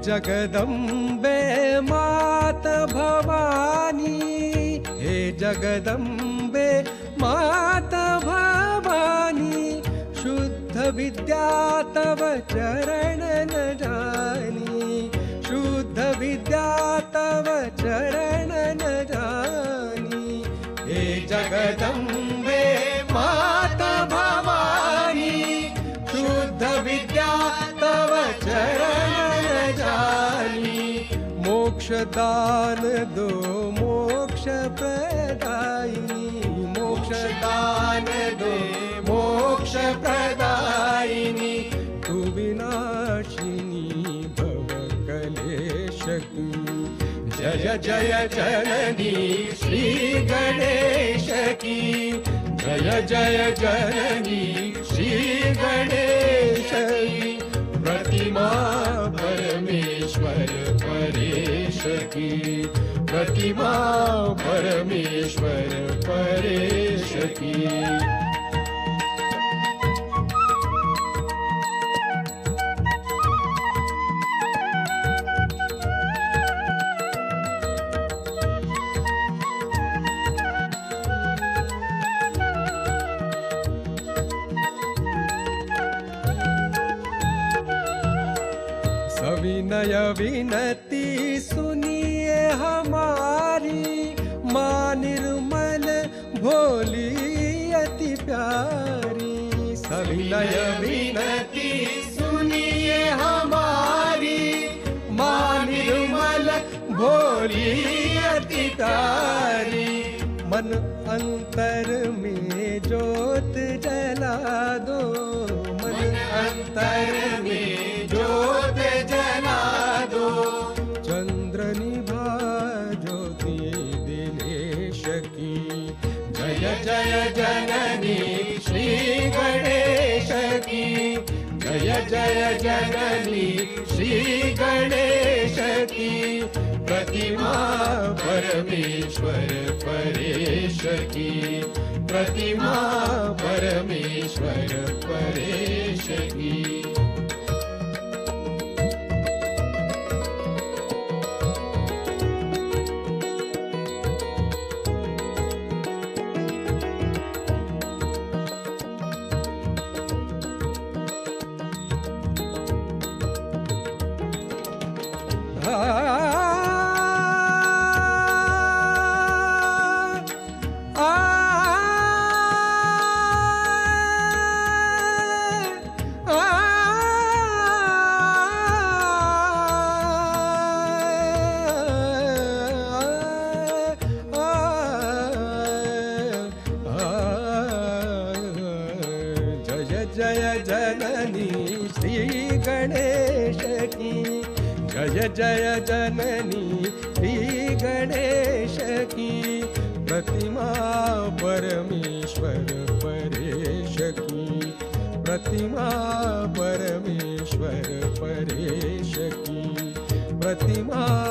जगदम्बे मात भवानी, हे जगदम्बे मात भवानी। शुद्ध विद्या तव चरण न जानी, शुद्ध विद्या तव चरण न जानी। हे जगदम्बे मात भवानी, शुद्ध विद्या तव चरण जानी। मोक्ष दान दो मोक्ष प्रदायिनी, मोक्ष दान दो मोक्ष प्रदायिनी। तू विनाशिनी भव कलेश की। जय जय जननी श्री गणेश की। जय जय जननी श्री गणेश की। प्रतिमा परमेश्वर परेश की। प्रतिमा परमेश्वर परेश की। सविनय विनती सुनिए हमारी, माँ निर्मल भोली अति प्यारी। सविनय विनती सुनिए हमारी, माँ निर्मल भोली अति प्यारी। मन अंतर में ज्योत जला दो, मन अंतर में ज्योत जला दो। चंद्र निभा ज्योति दिनेश की। जय जय जननी श्री जय जननी श्री गणेश की प्रतिमा परमेश्वर परेश की प्रतिमा परमेश्वर परेश की जय जननी श्री गणेश की जय जय जननी श्री गणेश की प्रतिमा परमेश्वर परेश की प्रतिमा परमेश्वर परेश की प्रतिमा